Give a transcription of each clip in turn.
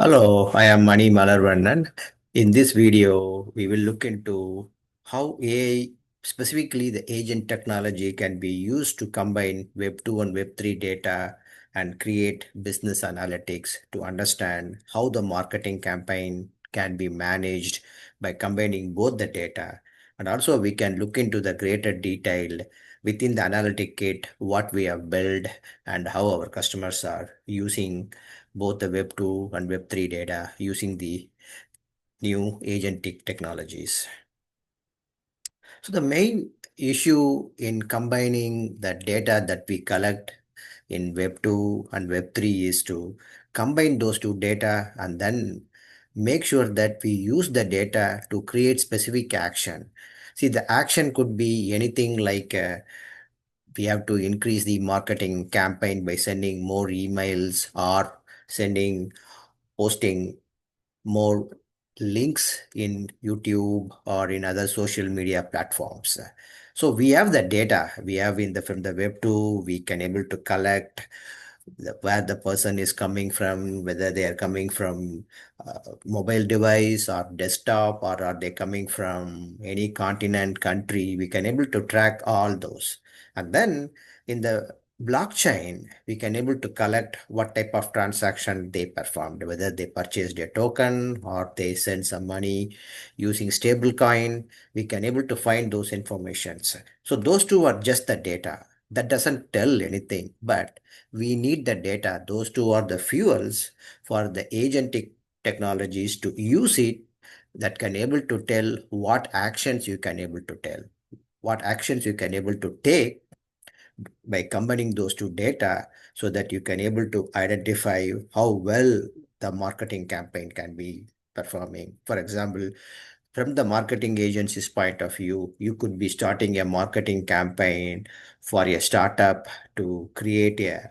Hello, I am Mani Malarvannan. In this video, we will look into how AI, specifically the agent technology, can be used to combine Web2 and Web3 data and create business analytics to understand how the marketing campaign can be managed by combining both the data. And also, we can look into the greater detail within the analytic kit, what we have built and how our customers are using both the Web2 and Web3 data using the new agentic technologies. So the main issue in combining the data that we collect in Web2 and Web3 is to combine those two data and then make sure that we use the data to create specific action. See, the action could be anything like we have to increase the marketing campaign by sending more emails or sending posting more links in YouTube or in other social media platforms. So we have the data we have in the from the Web2, we can able to collect where the person is coming from, whether they are coming from mobile device or desktop, or are they coming from any continent, country. We can able to track all those. And then in the blockchain, we can able to collect what type of transaction they performed, whether they purchased a token or they send some money using stable coin. We can able to find those informations. So those two are just the data. That doesn't tell anything, but we need the data. Those two are the fuels for the agentic technologies to use it, that can able to tell what actions you can able to tell, what actions you can able to take by combining those two data, so that you can able to identify how well the marketing campaign can be performing. For example, from the marketing agency's point of view, you could be starting a marketing campaign for a startup to create a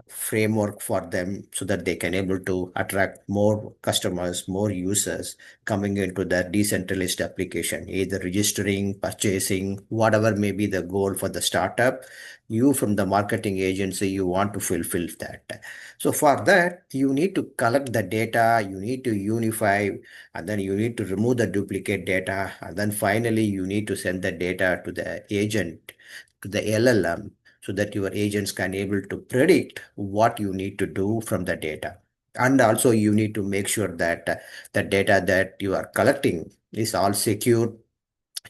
framework for them so that they can able to attract more customers, more users coming into the decentralized application, either registering, purchasing, whatever may be the goal for the startup. You from the marketing agency, you want to fulfill that. So for that, you need to collect the data, you need to unify, and then you need to remove the duplicate data, and then finally you need to send the data to the agent, to the LLM, so that your agents can able to predict what you need to do from the data. And also you need to make sure that the data that you are collecting is all secure.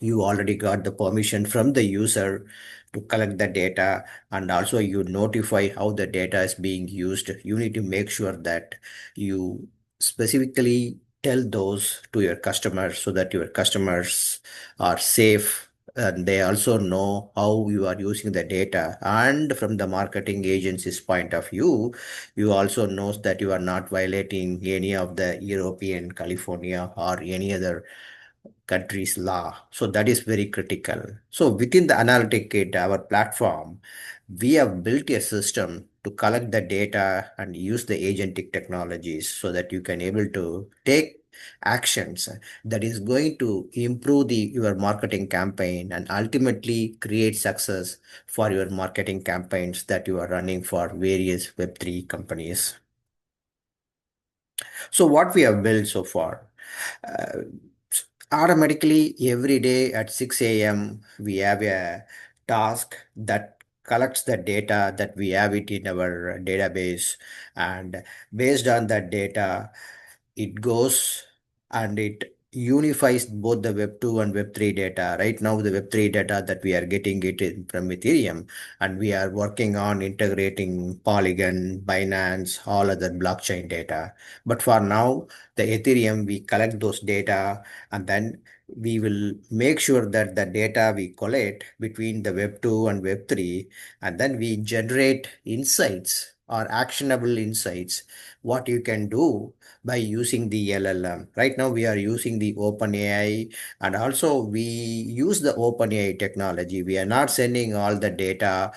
You already got the permission from the user to collect the data, and also you notify how the data is being used. You need to make sure that you specifically tell those to your customers so that your customers are safe, and they also know how you are using the data. And from the marketing agency's point of view, you also knows that you are not violating any of the European, California, or any other country's law. So that is very critical. So within the analytic kit, our platform, we have built a system to collect the data and use the agentic technologies so that you can able to take actions that is going to improve your marketing campaign and ultimately create success for your marketing campaigns that you are running for various Web3 companies. So what we have built so far, uh, automatically every day at 6 a.m. we have a task that collects the data that we have it in our database, and based on that data it goes and it unifies both the Web2 and Web3 data. Right now, the Web3 data that we are getting it in from Ethereum, and we are working on integrating Polygon, Binance, all other blockchain data. But for now, the Ethereum, we collect those data, and then we will make sure that the data we collect between the Web2 and Web3, and then we generate insights or actionable insights, what you can do by using the LLM. Right now, we are using the OpenAI, and also we use the OpenAI technology. We are not sending all the data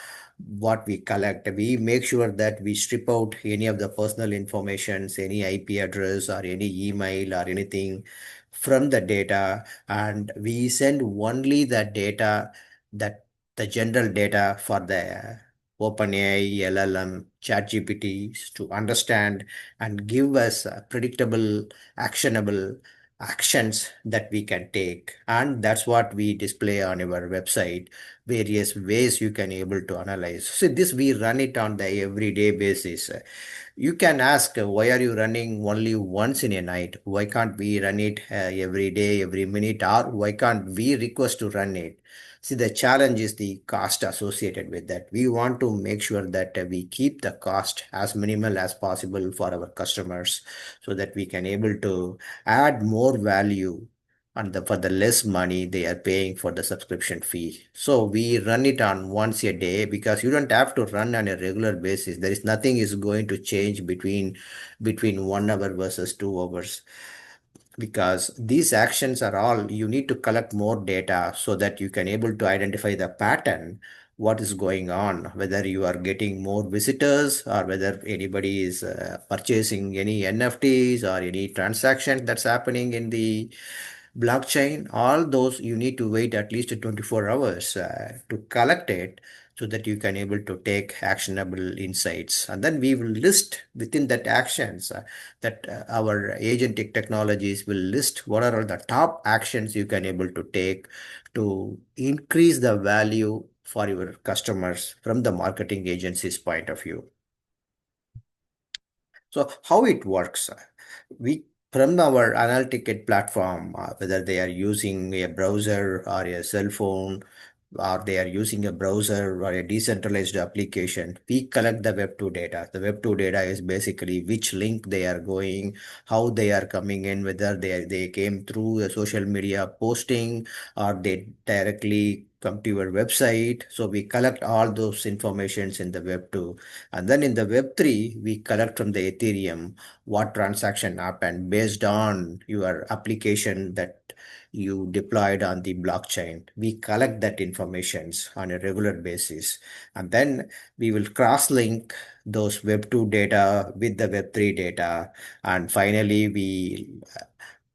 what we collect. We make sure that we strip out any of the personal informations, any IP address or any email or anything from the data, and we send only the data, that the general data for the OpenAI, LLM, ChatGPT to understand and give us predictable, actionable actions that we can take. And that's what we display on our website, various ways you can able to analyze. So this we run it on the everyday basis. You can ask, why are you running only once in a night? Why can't we run it every day, every minute, or why can't we request to run it? See, the challenge is the cost associated with that. We want to make sure that we keep the cost as minimal as possible for our customers so that we can able to add more value and for the less money they are paying for the subscription fee. So we run it on once a day because you don't have to run on a regular basis. There is nothing is going to change between 1 hour versus 2 hours, because these actions are all you need to collect more data so that you can able to identify the pattern, what is going on, whether you are getting more visitors or whether anybody is purchasing any NFTs or any transaction that's happening in the blockchain. All those you need to wait at least 24 hours to collect it so that you can able to take actionable insights, and then we will list within that actions that our agentic technologies will list what are all the top actions you can able to take to increase the value for your customers from the marketing agency's point of view. So how it works? We from our AnalyticKit platform, whether they are using a browser or a cell phone, or they are using a browser or a decentralized application, we collect the Web2 data. The Web2 data is basically which link they are going, how they are coming in, whether they came through a social media posting or they directly come to your website. So we collect all those informations in the Web2. And then in the Web3, we collect from the Ethereum what transaction happened based on your application that you deployed on the blockchain. We collect that informations on a regular basis. And then we will cross-link those Web2 data with the Web3 data. And finally, we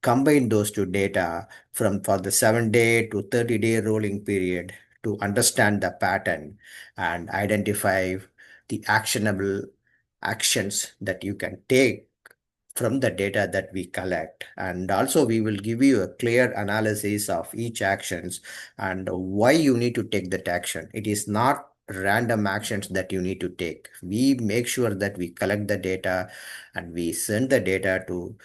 combine those two data from for the 7-day to 30-day rolling period to understand the pattern and identify the actionable actions that you can take from the data that we collect. And also we will give you a clear analysis of each actions and why you need to take that action. It is not random actions that you need to take. We make sure that we collect the data and we send the data to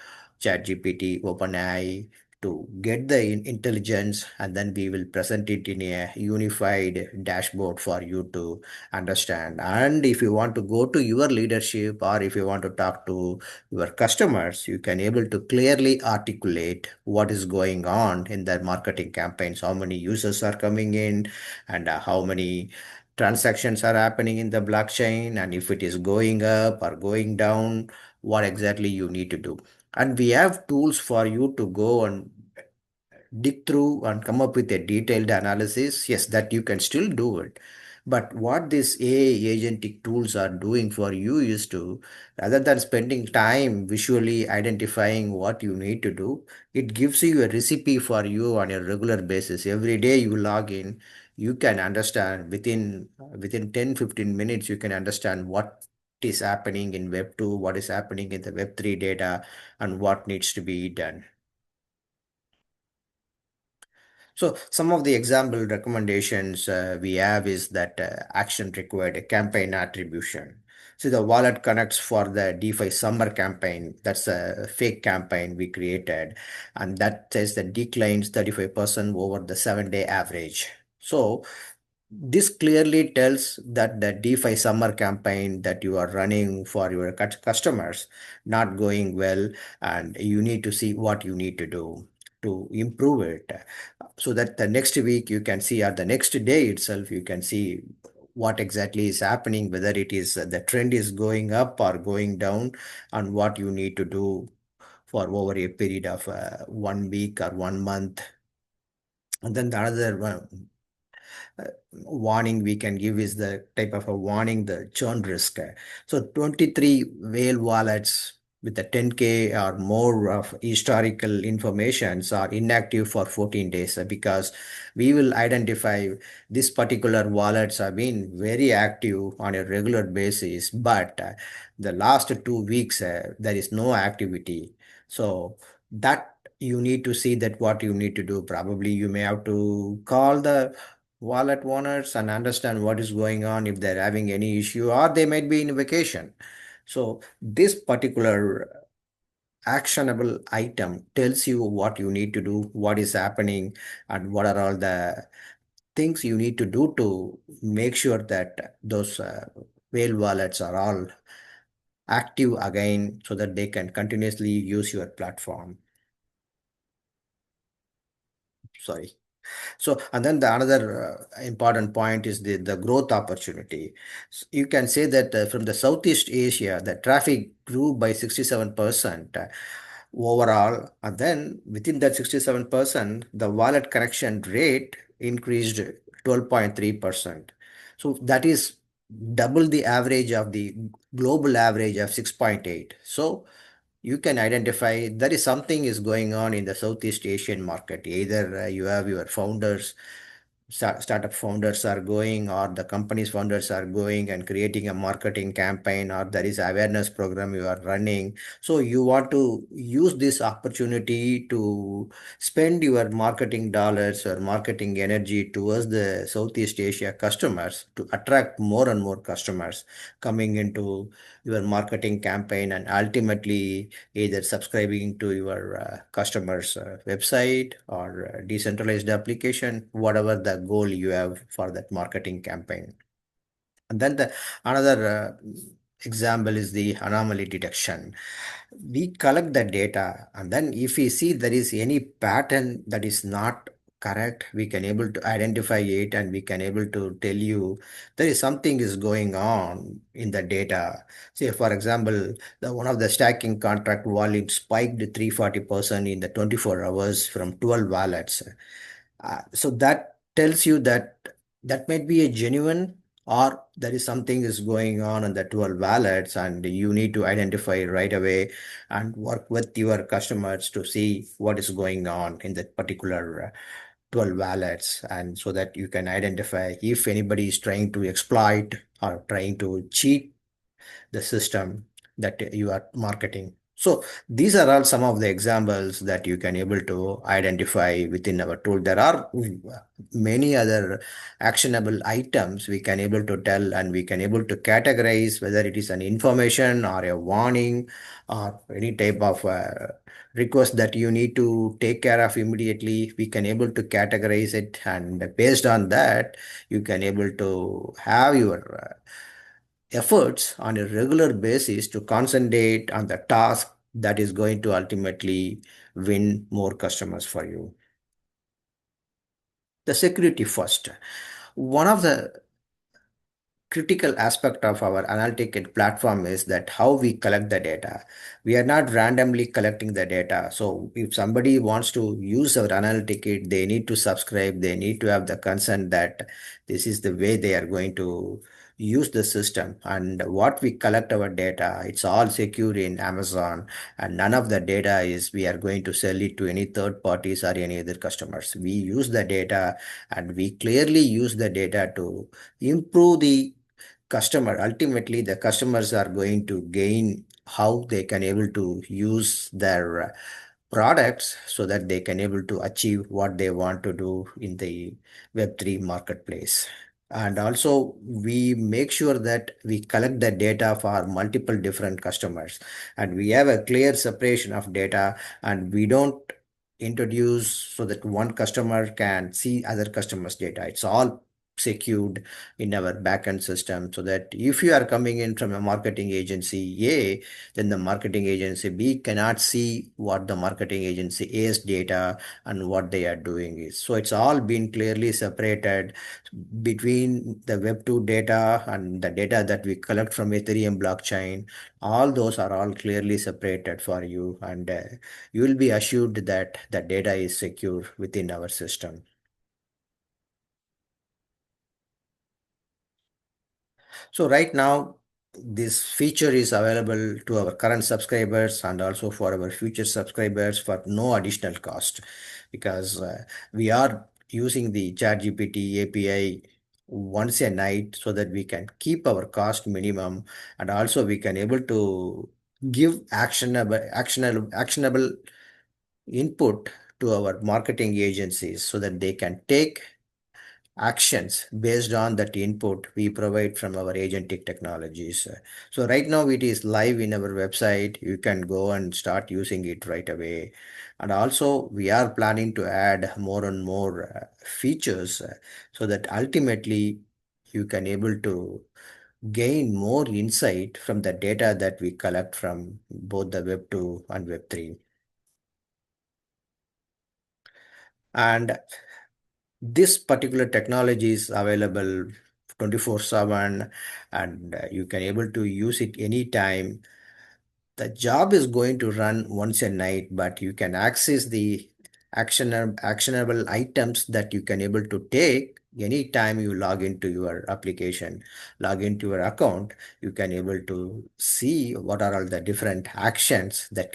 ChatGPT, OpenAI, to get the intelligence, and then we will present it in a unified dashboard for you to understand. And if you want to go to your leadership or if you want to talk to your customers, you can able to clearly articulate what is going on in their marketing campaigns, how many users are coming in, and how many transactions are happening in the blockchain, and if it is going up or going down, what exactly you need to do. And we have tools for you to go and dig through and come up with a detailed analysis. Yes, that you can still do it. But what these AI agentic tools are doing for you is to, rather than spending time visually identifying what you need to do, it gives you a recipe for you on a regular basis. Every day you log in, you can understand within 10-15 minutes, you can understand what is happening in Web2, what is happening in the Web3 data, and what needs to be done. So some of the example recommendations we have is that action required a campaign attribution. So the wallet connects for the DeFi summer campaign. That's a fake campaign we created, and that says that declines 35% over the 7-day average. So this clearly tells that the DeFi summer campaign that you are running for your customers not going well, and you need to see what you need to do to improve it so that the next week you can see, or the next day itself you can see what exactly is happening, whether it is the trend is going up or going down, and what you need to do for over a period of 1 week or 1 month. And then the other one warning we can give is the type of a warning, the churn risk. So 23 whale wallets with the 10K or more of historical informations are inactive for 14 days because we will identify this particular wallets have been very active on a regular basis, but the last 2 weeks there is no activity. So that you need to see that what you need to do. Probably you may have to call the wallet owners and understand what is going on if they're having any issue or they might be in vacation. So this particular actionable item tells you what you need to do, what is happening, and what are all the things you need to do to make sure that those whale wallets are all active again so that they can continuously use your platform. Sorry. So, and then the another important point is the growth opportunity. You can say that from the Southeast Asia, the traffic grew by 67% overall, and then within that 67%, the wallet connection rate increased 12.3%. So that is double the average of the global average of 6.8. So you can identify there is something is going on in the Southeast Asian market. Either you have your founders startup founders are going or the company's founders are going and creating a marketing campaign or there is awareness program you are running, so you want to use this opportunity to spend your marketing dollars or marketing energy towards the Southeast Asia customers to attract more and more customers coming into your marketing campaign and ultimately either subscribing to your customer's website or decentralized application, whatever the goal you have for that marketing campaign. And then the another example is the anomaly detection. We collect the data, and then if we see there is any pattern that is not correct, we can able to identify it and we can able to tell you there is something is going on in the data. Say for example, the one of the stacking contract volume spiked 340% in the 24 hours from 12 wallets. So that tells you that that might be a genuine or there is something is going on in the 12 wallets and you need to identify right away and work with your customers to see what is going on in that particular 12 wallets, and so that you can identify if anybody is trying to exploit or trying to cheat the system that you are marketing. So these are all some of the examples that you can able to identify within our tool. There are many other actionable items we can able to tell and we can able to categorize whether it is an information or a warning or any type of request that you need to take care of immediately. We can able to categorize it, and based on that you can able to have your efforts on a regular basis to concentrate on the task that is going to ultimately win more customers for you. The security first. One of the critical aspect of our AnalyticKit platform is that how we collect the data. We are not randomly collecting the data. So if somebody wants to use our AnalyticKit, they need to subscribe, they need to have the consent that this is the way they are going to use the system. And what we collect our data, it's all secure in Amazon, and none of the data is we are going to sell it to any third parties or any other customers. We use the data and we clearly use the data to improve the customer. Ultimately the customers are going to gain how they can able to use their products so that they can able to achieve what they want to do in the Web3 marketplace. And also we make sure that we collect the data for multiple different customers and we have a clear separation of data, and we don't introduce so that one customer can see other customers data. It's all secured in our backend system, so that if you are coming in from a marketing agency A, then the marketing agency B cannot see what the marketing agency A's data and what they are doing is. So it's all been clearly separated between the Web2 data and the data that we collect from Ethereum blockchain. All those are all clearly separated for you, and you will be assured that the data is secure within our system. So right now, this feature is available to our current subscribers and also for our future subscribers for no additional cost, because we are using the ChatGPT API once a night so that we can keep our cost minimum, and also we can able to give actionable input to our marketing agencies so that they can take actions based on that input we provide from our agentic technologies. So right now it is live in our website. You can go and start using it right away. And also we are planning to add more and more features so that ultimately you can able to gain more insight from the data that we collect from both the Web2 and Web3. And this particular technology is available 24/7, and you can able to use it anytime. The job is going to run once a night, but you can access the actionable items that you can able to take anytime you log into your application, log into your account. You can able to see what are all the different actions that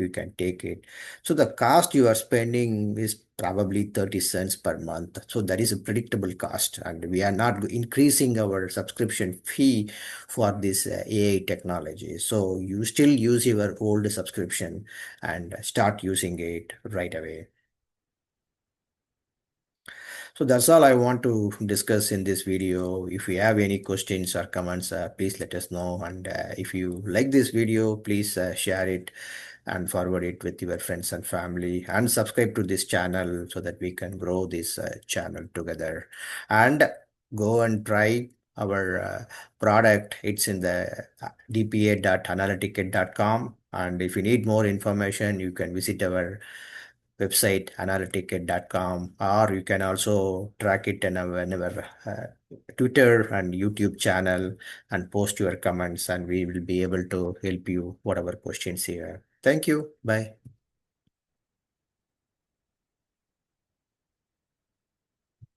you can take it. So the cost you are spending is probably 30 cents per month. So that is a predictable cost, and we are not increasing our subscription fee for this AI technology. So you still use your old subscription and start using it right away. So that's all I want to discuss in this video. If you have any questions or comments, please let us know. And if you like this video, please share it and forward it with your friends and family, and subscribe to this channel so that we can grow this channel together. And go and try our product. It's in the dpa.analytickit.com. And if you need more information, you can visit our website analytickit.com, or you can also track it in our Twitter and YouTube channel and post your comments, and we will be able to help you whatever questions here. Thank you. Bye.